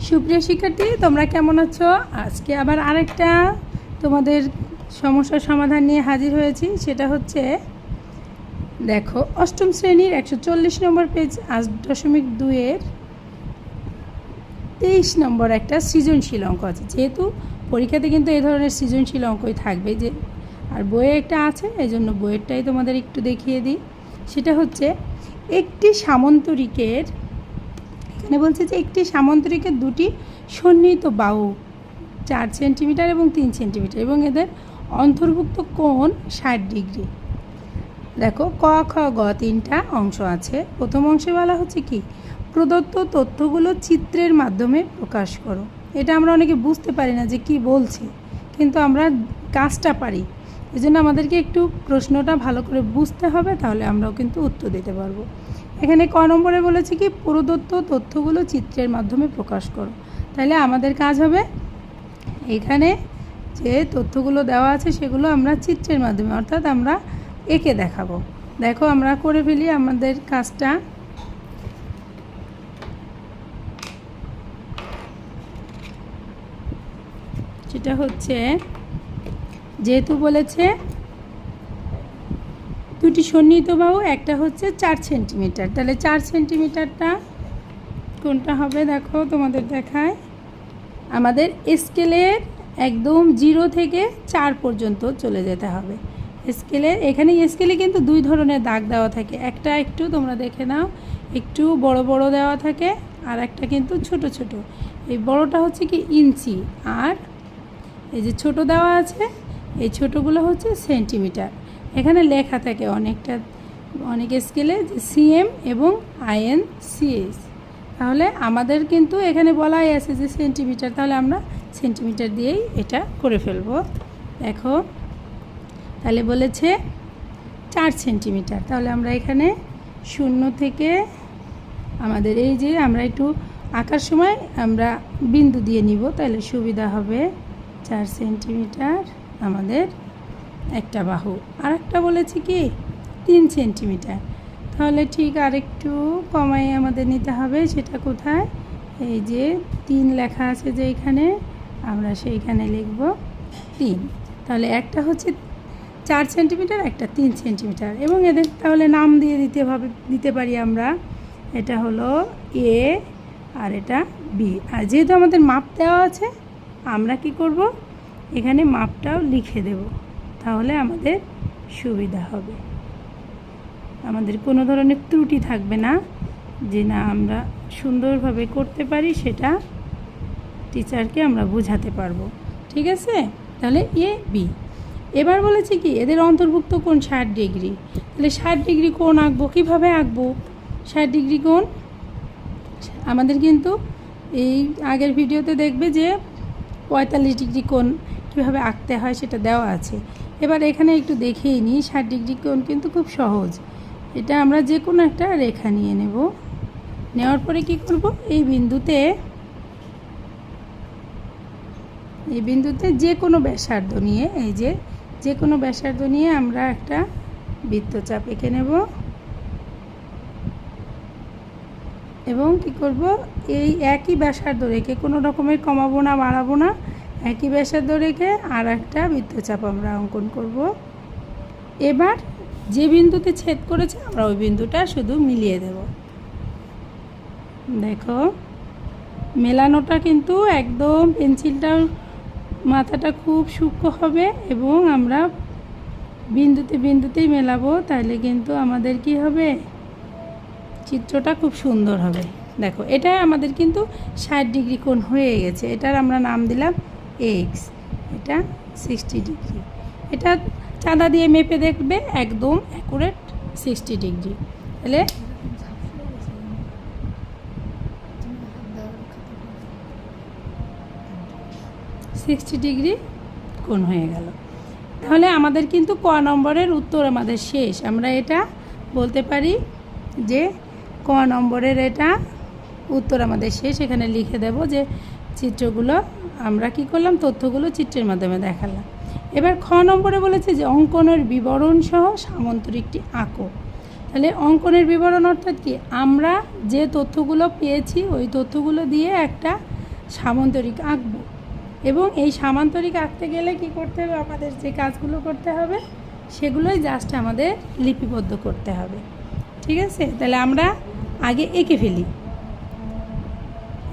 সুপ্রিয় শিক্ষার্থী, তোমরা কেমন আছো? আজকে আবার আরেকটা তোমাদের সমস্যার সমাধান নিয়ে হাজির হয়েছি। সেটা হচ্ছে, দেখো, অষ্টম শ্রেণীর 140 নম্বর পেজ 8.2-এর 23 নম্বর একটা সৃজনশীল অঙ্ক আছে। যেহেতু পরীক্ষাতে কিন্তু এই ধরনের সৃজনশীল অঙ্কই থাকবে, যে আর বইয়ে একটা আছে, এই জন্য বইয়েরটাই তোমাদের একটু দেখিয়ে দিই। সেটা হচ্ছে, একটি সামন্তরিকের, এখানে বলছে যে একটি সামন্তরিকের দুটি সন্নিহিত বাহু 4 সেন্টিমিটার এবং 3 সেন্টিমিটার এবং এদের অন্তর্ভুক্ত কোণ 60 ডিগ্রি। দেখো, ক, খ, গ তিনটা অংশ আছে। প্রথম অংশে বলা হচ্ছে কি, প্রদত্ত তথ্যগুলো চিত্রের মাধ্যমে প্রকাশ করো। এটা আমরা অনেকে বুঝতে পারি না যে কি বলছে, কিন্তু আমরা কাজটা পারি। এই জন্য আমাদেরকে একটু প্রশ্নটা ভালো করে বুঝতে হবে, তাহলে আমরাও কিন্তু উত্তর দিতে পারবো। এখানে ক নম্বরে বলেছে কি, প্রদত্ত তথ্যগুলো চিত্রের মাধ্যমে প্রকাশ করো। তাহলে আমাদের কাজ হবে, এখানে যে তথ্যগুলো দেওয়া আছে সেগুলো আমরা চিত্রের মাধ্যমে, অর্থাৎ আমরা এঁকে দেখাবো। দেখো, আমরা করে ফেলি আমাদের কাজটা। সেটা হচ্ছে, যেহেতু বলেছে দুটি সন্নিহিত বাহু, একটা হচ্ছে 4 সেন্টিমিটার, তাহলে 4 সেন্টিমিটারটা কোনটা হবে? দেখো, তোমাদের দেখায়, আমাদের স্কেলের একদম 0 থেকে 4 পর্যন্ত চলে যেতে হবে। স্কেলের এখানে স্কেলে কিন্তু দুই ধরনের দাগ দেওয়া থাকে, একটা একটু তোমরা দেখে নাও, একটু বড় বড় দেওয়া থাকে, আর একটা কিন্তু ছোট ছোট। এই বড়টা হচ্ছে কি ইঞ্চি, আর এই যে ছোট দেওয়া আছে, এই ছোটোগুলো হচ্ছে সেন্টিমিটার। এখানে লেখা থাকে অনেক স্কেলে যে সিএম এবং INCS। তাহলে আমাদের কিন্তু এখানে বলাই আছে যে সেন্টিমিটার, তাহলে আমরা সেন্টিমিটার দিয়েই এটা করে ফেলব। দেখো, তাহলে বলেছে 4 সেন্টিমিটার, তাহলে আমরা এখানে 0 থেকে আমাদের এই যে আমরা একটু আঁকার সময় আমরা বিন্দু দিয়ে নিব, তাহলে সুবিধা হবে। 4 সেন্টিমিটার আমাদের একটা বাহু। আর একটা বলেছি কি 3 সেন্টিমিটার, তাহলে ঠিক আরেকটু কমাই আমাদের নিতে হবে। সেটা কোথায়? এই যে 3 লেখা আছে যে এখানে, আমরা সেইখানে লিখব 3। তাহলে একটা হচ্ছে 4 সেন্টিমিটার, একটা 3 সেন্টিমিটার, এবং এদের তাহলে নাম দিয়ে দিতে পারি আমরা। এটা হলো A আর এটা B। আর যেহেতু আমাদের মাপ দেওয়া আছে, আমরা কি করব, এখানে মাপটাও লিখে দেব, তাহলে আমাদের সুবিধা হবে। আমাদের কোনো ধরনের ত্রুটি থাকবে না, যে না আমরা সুন্দরভাবে করতে পারি, সেটা টিচারকে আমরা বোঝাতে পারবো। ঠিক আছে? তাহলে AB। এবার বলেছি কি, এদের অন্তর্ভুক্ত কোণ 60 ডিগ্রি। তাহলে 60 ডিগ্রি কোণ আঁকবো। কীভাবে আঁকবো 60 ডিগ্রি কোণ? আমাদের কিন্তু এই আগের ভিডিওতে দেখবে যে 45 ডিগ্রি কোণ কীভাবে আঁকতে হয় সেটা দেওয়া আছে। এবার এখানে একটু দেখেই নিই। 60 ডিগ্রি কোণ কিন্তু খুব সহজ। এটা আমরা যে কোনো একটা রেখা নিয়ে নেব। নেওয়ার পরে কি করব, এই বিন্দুতে যে কোনো ব্যাসার্ধ নিয়ে, এই যে কোনো ব্যাসার্ধ নিয়ে আমরা একটা বৃত্তচাপ এঁকে নেব, এবং কি করব, এই একই ব্যাসার্ধ রেখে, কোনো রকমের কমাবো না বাড়াবো না, একই ব্যাসার্ধ রেখে আর একটা বৃত্তচাপ আমরা অঙ্কন করব। এবার যে বিন্দুতে ছেদ করেছে আমরা ওই বিন্দুটা শুধু মিলিয়ে দেব। দেখো, মেলানোটা কিন্তু একদম পেন্সিলটার মাথাটা খুব সূক্ষ্ম হবে, এবং আমরা বিন্দুতেই মেলাবো, তাহলে কিন্তু আমাদের কি হবে, চিত্রটা খুব সুন্দর হবে। দেখো, এটা আমাদের কিন্তু 60 ডিগ্রি কোণ হয়ে গেছে। এটার আমরা নাম দিলাম X। এটা 60 ডিগ্রি। এটা চাঁদা দিয়ে মেপে দেখবে, একদম অ্যাকুরেট 60 ডিগ্রি। তাহলে ডিগ্রি কোণ হয়ে গেল। তাহলে আমাদের কিন্তু ক নম্বরের উত্তর আমাদের শেষ। আমরা এটা বলতে পারি যে ক নম্বরের এটা উত্তর আমাদের শেষ। এখানে লিখে দেব যে চিত্রগুলো আমরা কি করলাম, তথ্যগুলো চিত্রের মাধ্যমে দেখালাম। এবার খ নম্বরে বলেছে যে অঙ্কনের বিবরণ সহ সামন্তরিকটি আঁকো। তাহলে অঙ্কনের বিবরণ অর্থাৎ কি, আমরা যে তথ্যগুলো পেয়েছি ওই তথ্যগুলো দিয়ে একটা সামান্তরিক আঁকবো। এবং এই সামান্তরিক আঁকতে গেলে কি করতে হবে, আমাদের যে কাজগুলো করতে হবে সেগুলোই জাস্ট আমাদের লিপিবদ্ধ করতে হবে। ঠিক আছে, তাহলে আমরা আগে এঁকে ফেলি।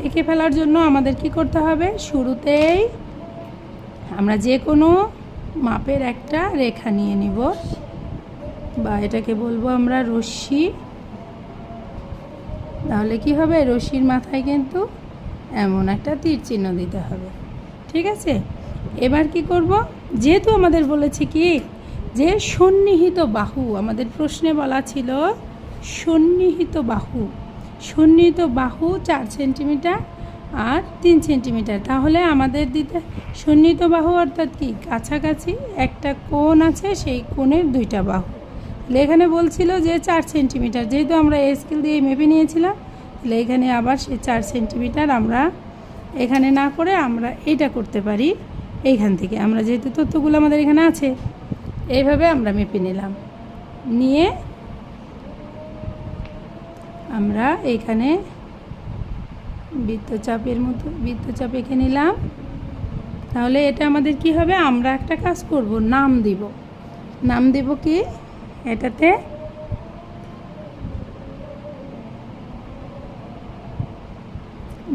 এঁকে ফেলার জন্য আমাদের কি করতে হবে, শুরুতেই আমরা যে কোনো মাপের একটা রেখা নিয়ে নিব, বা এটাকে বলবো আমরা রশ্মি। তাহলে কি হবে, রশ্মির মাথায় কিন্তু এমন একটা তীর চিহ্ন দিতে হবে। ঠিক আছে, এবার কি করব, যেহেতু আমাদের বলেছে কি যে সন্নিহিত বাহু, আমাদের প্রশ্নে বলা ছিল সন্নিহিত বাহু। সন্নিহিত বাহু 4 সেন্টিমিটার আর 3 সেন্টিমিটার। তাহলে আমাদের দিতে সন্নিহিত বাহু অর্থাৎ কি, কাছাকাছি একটা কোণ আছে, সেই কোণের 2টা বাহু। তাহলে এখানে বলছিল যে 4 সেন্টিমিটার, যেহেতু আমরা স্কেল দিয়ে মেপে নিয়েছিলাম, তাহলে এখানে আবার সেই 4 সেন্টিমিটার আমরা এখানে না করে আমরা এটা করতে পারি। এইখান থেকে আমরা যেহেতু তথ্যগুলো আমাদের এখানে আছে, এইভাবে আমরা মেপে নিলাম, নিয়ে আমরা এখানে বৃত্তচাপের মতো বৃত্তচাপ এঁকে নিলাম। তাহলে এটা আমাদের কি হবে, আমরা একটা কাজ করব, নাম দিব। নাম দেব কি, এটাতে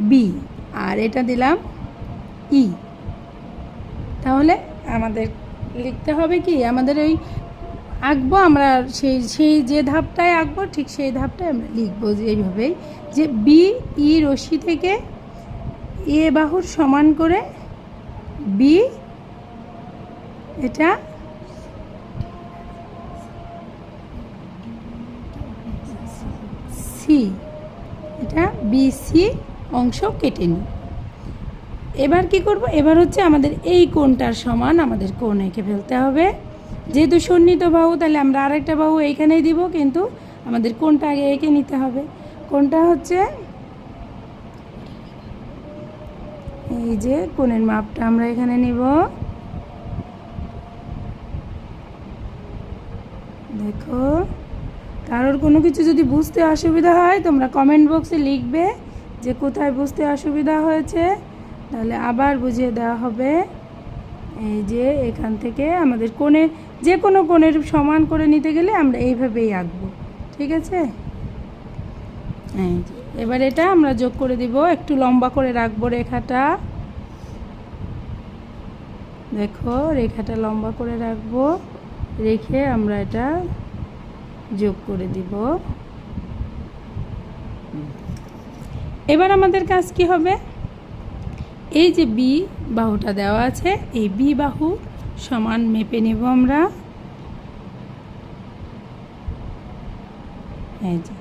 বি আর এটা দিলাম ই। তাহলে আমাদের লিখতে হবে কি, আমাদের ওই আঁকবো আমরা সেই যে ধাপটায় আঁকবো ঠিক সেই ধাপটায় আমরা লিখবো, যে এইভাবেই, যে বি ই রশ্মি থেকে এ বাহুর সমান করে বি, এটা সি, এটা বিসি অংশ কেটে নিই। এবার কি করব, এবার হচ্ছে আমাদের এই কোণটার সমান আমাদের কোণ এঁকে ফেলতে হবে। যেহেতু সন্নিহিত বাহু, তাহলে আমরা আরেকটা বাহু এইখানেই দিব, কিন্তু আমাদের কোণটা আগে এঁকে নিতে হবে। কোণটা হচ্ছে এই যে কোণের মাপটা আমরা এখানে নিব। দেখো, কারোর কোনো কিছু যদি বুঝতে অসুবিধা হয় তোমরা কমেন্ট বক্সে লিখবে যে কোথায় বুঝতে অসুবিধা হয়েছে, তাহলে আবার বুঝিয়ে দেওয়া হবে। এই যে এখান থেকে আমাদের কোণে, যে কোনো কোণের সমান করে নিতে গেলে আমরা এইভাবেই আঁকবো। ঠিক আছে, এবার এটা আমরা যোগ করে দিব, একটু লম্বা করে রাখবো রেখাটা। দেখো, রেখাটা লম্বা করে রাখবো, রেখে আমরা এটা যোগ করে দিব। এবার আমাদের কাজ কি হবে, এই যে বি বাহুটা দেওয়া আছে, এই বি বাহু সমান মেপে নেব আমরা। এই যে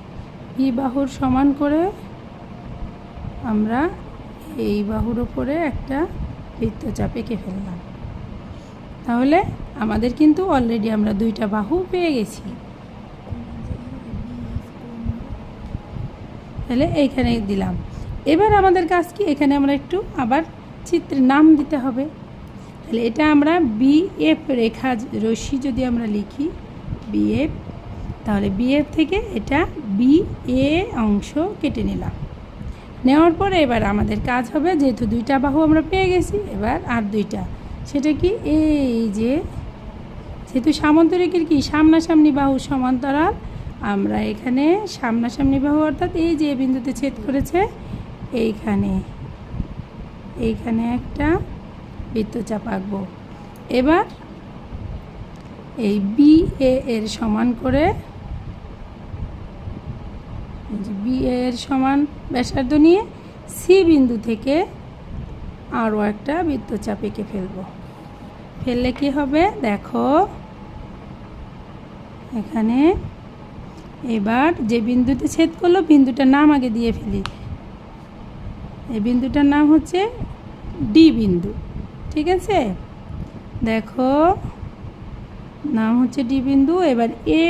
বি বাহুর সমান করে আমরা এই বাহুর উপরে একটা বৃত্তচাপ এঁকে ফেললাম। তাহলে আমাদের কিন্তু অলরেডি আমরা 2টা বাহু পেয়ে গেছি। তাহলে এইখানে দিলাম। এবার আমাদের কাজ কি, এখানে আমরা একটু আবার চিত্রের নাম দিতে হবে। তাহলে এটা আমরা বিএফ রেখা রশ্মি যদি আমরা লিখি বিএফ, তাহলে বিএফ থেকে এটা বিএ অংশ কেটে নিলাম। নেওয়ার পরে এবার আমাদের কাজ হবে, যেহেতু 2টা বাহু আমরা পেয়ে গেছি, এবার আর 2টা, সেটা কি, এই যে যেহেতু সামান্তরিকের কি সামনাসামনি বাহু সমান্তরাল, আমরা এখানে সামনাসামনি বাহু অর্থাৎ এই যে বিন্দুতে ছেদ করেছে এইখানে একটা বৃত্তচাপ আঁকবো। এবার এই বি এর সমান করে, বি এর সমান ব্যাসার্ধ নিয়ে সি বিন্দু থেকে আরও একটা বৃত্তচাপ এঁকে ফেলবো। ফেললে কি হবে, দেখো এখানে এবার যে বিন্দুতে ছেদ করলো, বিন্দুটার নাম আগে দিয়ে ফেলি। এই বিন্দুটার নাম হচ্ছে ডি বিন্দু। ঠিক আছে, দেখো নাম হচ্ছে ডি বিন্দু। এবার এ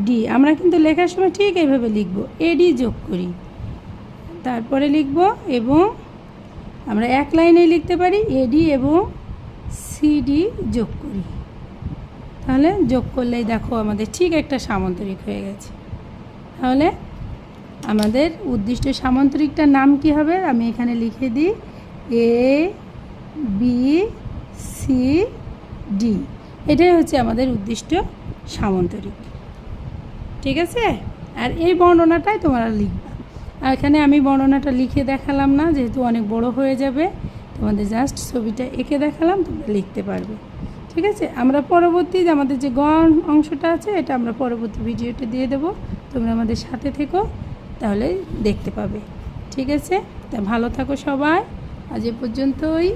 ডি আমরা কিন্তু লেখার সময় ঠিক এইভাবে লিখব, এডি যোগ করি, তারপরে লিখব, এবং আমরা এক লাইনে লিখতে পারি এডি এবং সিডি যোগ করি। তাহলে যোগ করলেই দেখো আমাদের ঠিক একটা সামান্তরিক হয়ে গেছে। তাহলে আমাদের উদ্দিষ্ট সামান্তরিকটার নাম কি হবে আমি এখানে লিখে দিই, এ বি সি ডি। এটাই হচ্ছে আমাদের উদ্দিষ্ট সামান্তরিক। ঠিক আছে, আর এই বর্ণনাটাই তোমরা লিখবা। আর এখানে আমি বর্ণনাটা লিখে দেখালাম না, যেহেতু অনেক বড় হয়ে যাবে, তোমাদের জাস্ট ছবিটা এঁকে দেখালাম, তোমরা লিখতে পারবে। ঠিক আছে, আমরা পরবর্তী যে আমাদের যে অংশটা আছে এটা আমরা পরবর্তী ভিডিওতে দিয়ে দেবো, তোমরা আমাদের সাথে থেকো, তাহলে দেখতে পাবে। ঠিক আছে, তা ভালো থাকো সবাই, আজ এ পর্যন্তই।